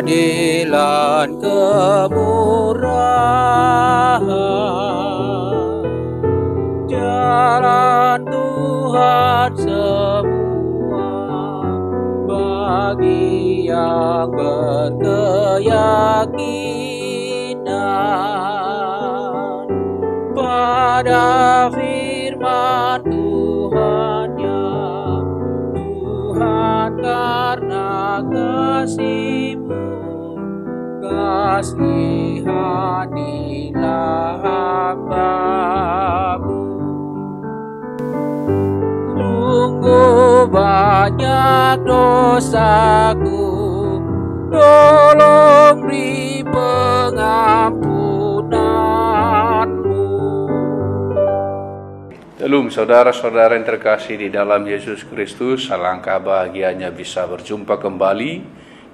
keadilan, kemurahan, jalan Tuhan semua bagi yang berkeyakinan pada firman Tuhannya. Tuhan, karena kasih-Mu, kasihanilah hamba-Mu. Sungguh banyak dosaku, tolong beri pengampunan-Mu. Shalom saudara-saudara yang terkasih di dalam Yesus Kristus, alangkah bahagianya bisa berjumpa kembali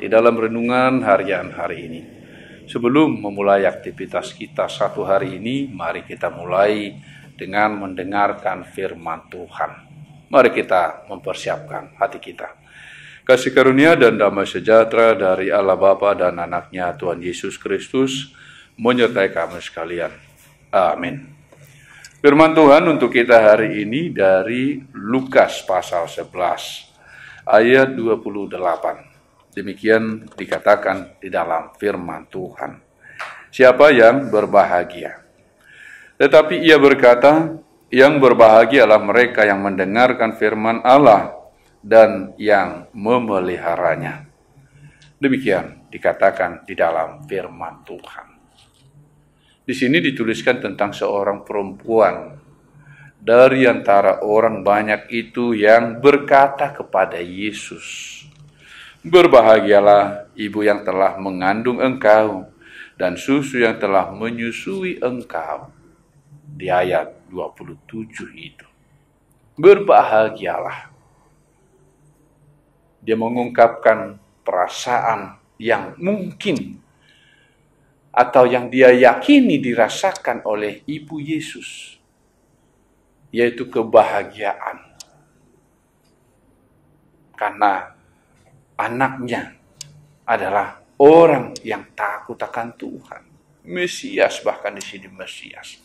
di dalam renungan harian hari ini. Sebelum memulai aktivitas kita satu hari ini, mari kita mulai dengan mendengarkan firman Tuhan. Mari kita mempersiapkan hati kita. Kasih karunia dan damai sejahtera dari Allah Bapa dan Anak-Nya Tuhan Yesus Kristus menyertai kami sekalian. Amin. Firman Tuhan untuk kita hari ini dari Lukas pasal 11 ayat 28. Demikian dikatakan di dalam firman Tuhan. Siapa yang berbahagia? Tetapi ia berkata, yang berbahagialah mereka yang mendengarkan firman Allah dan yang memeliharanya. Demikian dikatakan di dalam firman Tuhan. Di sini dituliskan tentang seorang perempuan dari antara orang banyak itu yang berkata kepada Yesus, "Berbahagialah ibu yang telah mengandung engkau dan susu yang telah menyusui engkau." Di ayat 27 itu. Berbahagialah. Dia mengungkapkan perasaan yang mungkin atau yang dia yakini dirasakan oleh ibu Yesus, yaitu kebahagiaan karena anaknya adalah orang yang takut akan Tuhan, Mesias, bahkan di sini Mesias.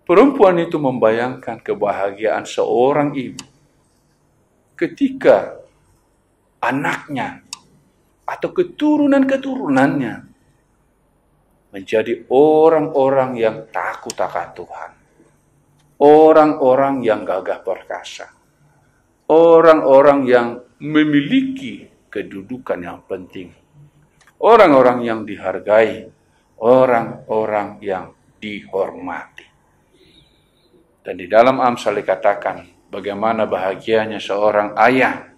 Perempuan itu membayangkan kebahagiaan seorang ibu ketika anaknya atau keturunan-keturunannya menjadi orang-orang yang takut akan Tuhan. Orang-orang yang gagah perkasa. Orang-orang yang memiliki kedudukan yang penting. Orang-orang yang dihargai. Orang-orang yang dihormati. Dan di dalam Amsal dikatakan bagaimana bahagianya seorang ayah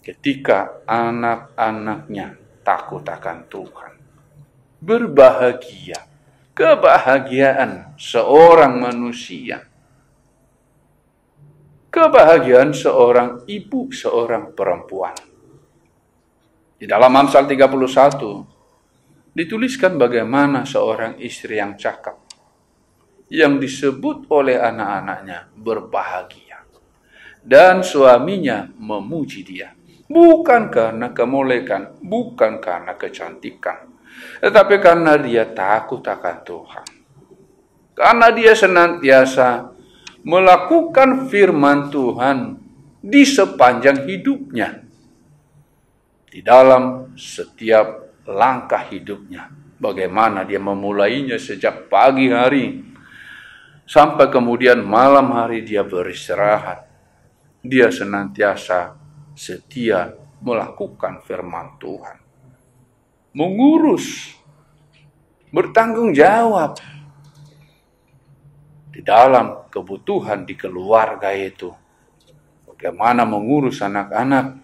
ketika anak-anaknya takut akan Tuhan. Berbahagia, kebahagiaan seorang manusia. Kebahagiaan seorang ibu, seorang perempuan. Di dalam Amsal 31 dituliskan bagaimana seorang istri yang cakap, yang disebut oleh anak-anaknya berbahagia. Dan suaminya memuji dia. Bukan karena kemolekan, bukan karena kecantikan, tetapi karena dia takut akan Tuhan. Karena dia senantiasa melakukan firman Tuhan di sepanjang hidupnya. Di dalam setiap langkah hidupnya. Bagaimana dia memulainya sejak pagi hari sampai kemudian malam hari dia beristirahat. Dia senantiasa setia melakukan firman Tuhan. Mengurus, bertanggung jawab di dalam kebutuhan di keluarga itu. Bagaimana mengurus anak-anak,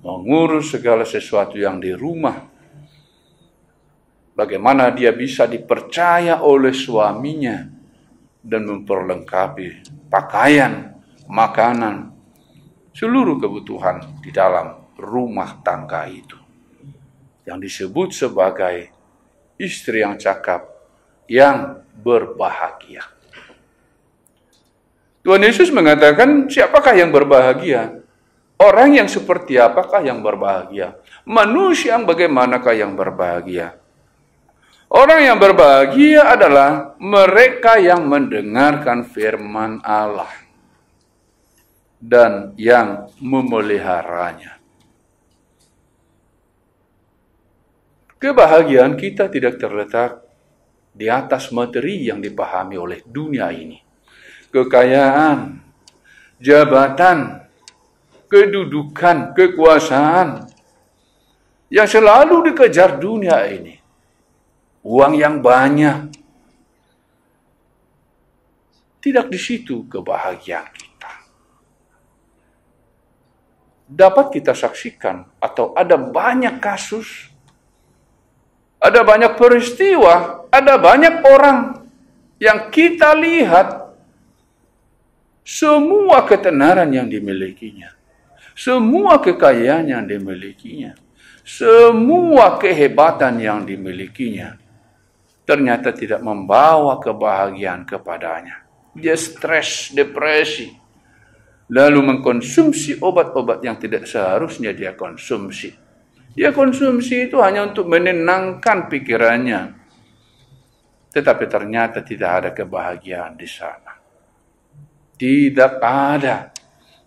mengurus segala sesuatu yang di rumah. Bagaimana dia bisa dipercaya oleh suaminya dan memperlengkapi pakaian, makanan, seluruh kebutuhan di dalam rumah tangga itu. Yang disebut sebagai istri yang cakap, yang berbahagia. Tuhan Yesus mengatakan, siapakah yang berbahagia? Orang yang seperti apakah yang berbahagia? Manusia yang bagaimanakah yang berbahagia? Orang yang berbahagia adalah mereka yang mendengarkan firman Allah dan yang memeliharanya. Kebahagiaan kita tidak terletak di atas materi yang dipahami oleh dunia ini. Kekayaan, jabatan, kedudukan, kekuasaan yang selalu dikejar dunia ini. Uang yang banyak. Tidak di situ kebahagiaan kita. Dapat kita saksikan atau ada banyak kasus, ada banyak peristiwa, ada banyak orang yang kita lihat semua ketenaran yang dimilikinya, semua kekayaan yang dimilikinya, semua kehebatan yang dimilikinya, ternyata tidak membawa kebahagiaan kepadanya. Dia stres, depresi, lalu mengkonsumsi obat-obat yang tidak seharusnya dia konsumsi. Dia konsumsi itu hanya untuk menenangkan pikirannya, tetapi ternyata tidak ada kebahagiaan di sana. Tidak ada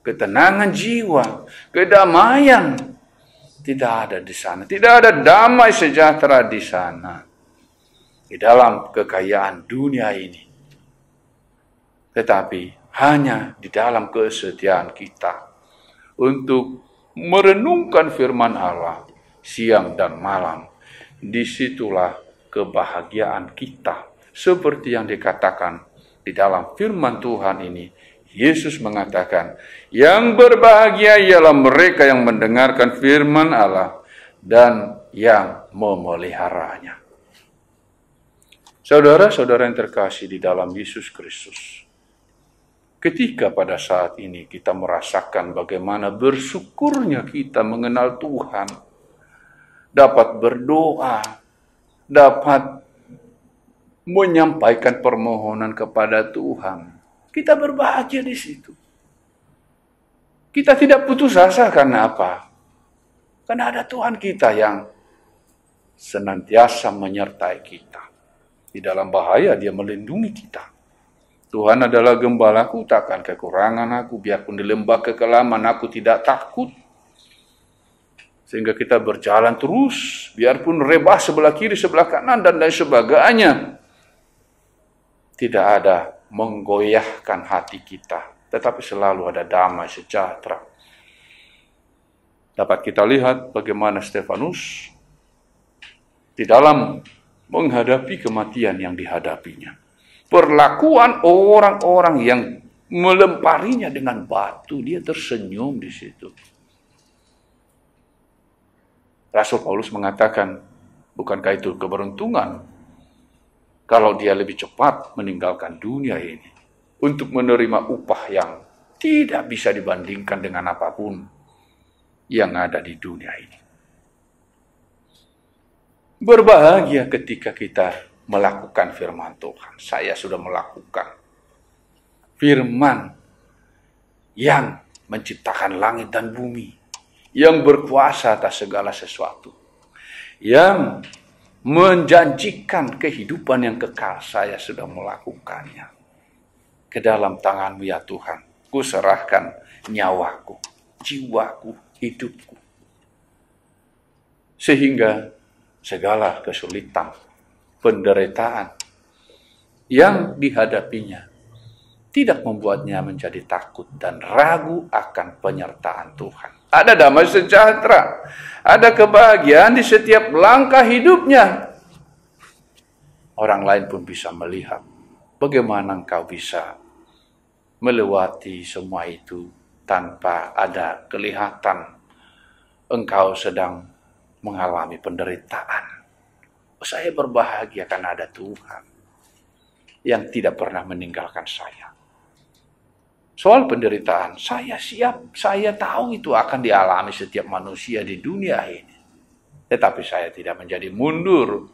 ketenangan jiwa, kedamaian, tidak ada di sana. Tidak ada damai sejahtera di sana, di dalam kekayaan dunia ini. Tetapi hanya di dalam kesetiaan kita untuk merenungkan firman Allah siang dan malam. Disitulah kebahagiaan kita. Seperti yang dikatakan di dalam firman Tuhan ini. Yesus mengatakan, yang berbahagia ialah mereka yang mendengarkan firman Allah dan yang memeliharanya. Saudara-saudara yang terkasih di dalam Yesus Kristus, ketika pada saat ini kita merasakan bagaimana bersyukurnya kita mengenal Tuhan, dapat berdoa, dapat menyampaikan permohonan kepada Tuhan, kita berbahagia di situ. Kita tidak putus asa karena apa? Karena ada Tuhan kita yang senantiasa menyertai kita. Di dalam bahaya dia melindungi kita. Tuhan adalah gembalaku, takkan kekurangan aku. Biarpun di lembah kekelaman aku tidak takut. Sehingga kita berjalan terus. Biarpun rebah sebelah kiri, sebelah kanan, dan lain sebagainya. Tidak ada menggoyahkan hati kita. Tetapi selalu ada damai sejahtera. Dapat kita lihat bagaimana Stefanus di dalam menghadapi kematian yang dihadapinya. Perlakuan orang-orang yang melemparinya dengan batu, dia tersenyum di situ. Rasul Paulus mengatakan, bukankah itu keberuntungan kalau dia lebih cepat meninggalkan dunia ini untuk menerima upah yang tidak bisa dibandingkan dengan apapun yang ada di dunia ini. Berbahagia ketika kita melakukan firman Tuhan. Saya sudah melakukan firman yang menciptakan langit dan bumi, yang berkuasa atas segala sesuatu, yang menjanjikan kehidupan yang kekal. Saya sudah melakukannya. Ke dalam tangan-Mu ya Tuhan, ku serahkan nyawaku, jiwaku, hidupku. Sehingga segala kesulitan, penderitaan yang dihadapinya tidak membuatnya menjadi takut dan ragu akan penyertaan Tuhan. Ada damai sejahtera, ada kebahagiaan di setiap langkah hidupnya. Orang lain pun bisa melihat bagaimana engkau bisa melewati semua itu tanpa ada kelihatan engkau sedang mengalami penderitaan. Saya berbahagia karena ada Tuhan yang tidak pernah meninggalkan saya. Soal penderitaan, saya siap, saya tahu itu akan dialami setiap manusia di dunia ini. Tetapi saya tidak menjadi mundur,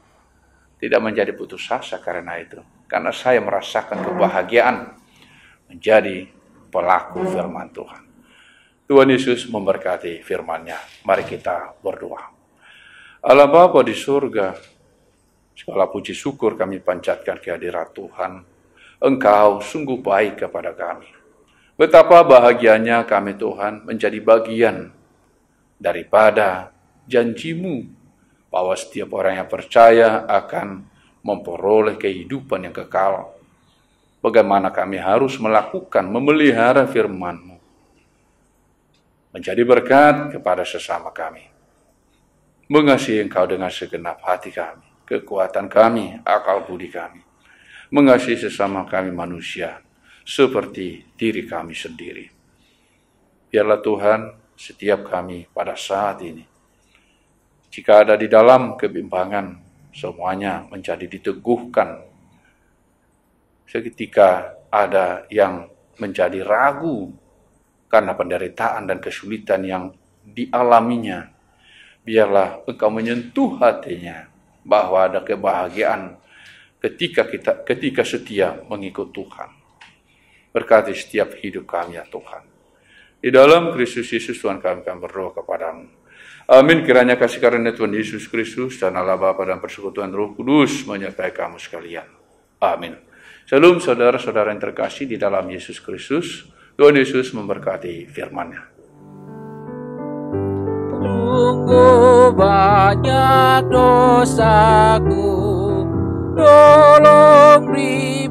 tidak menjadi putus asa karena itu. Karena saya merasakan kebahagiaan menjadi pelaku firman Tuhan. Tuhan Yesus memberkati firman-Nya. Mari kita berdoa. Allah Bapa di surga, segala puji syukur kami panjatkan kehadirat Tuhan. Engkau sungguh baik kepada kami. Betapa bahagianya kami Tuhan menjadi bagian daripada janji-Mu bahwa setiap orang yang percaya akan memperoleh kehidupan yang kekal. Bagaimana kami harus melakukan, memelihara firman-Mu, menjadi berkat kepada sesama kami. Mengasihi Engkau dengan segenap hati kami, kekuatan kami, akal budi kami. Mengasihi sesama kami manusia, seperti diri kami sendiri. Biarlah Tuhan, setiap kami pada saat ini, jika ada di dalam kebimbangan, semuanya menjadi diteguhkan. Seketika ada yang menjadi ragu karena penderitaan dan kesulitan yang dialaminya, biarlah Engkau menyentuh hatinya bahwa ada kebahagiaan ketika setia mengikut Tuhan. Berkati setiap hidup kami ya Tuhan. Di dalam Kristus Yesus Tuhan kami berdoa kepadamu. Amin. Kiranya kasih karunia Tuhan Yesus Kristus dan Allah Bapa dan persekutuan Roh Kudus menyertai kamu sekalian. Amin. Shalom saudara-saudara yang terkasih di dalam Yesus Kristus. Tuhan Yesus memberkati firman-Nya. Sungguh banyak dosaku, tolong beri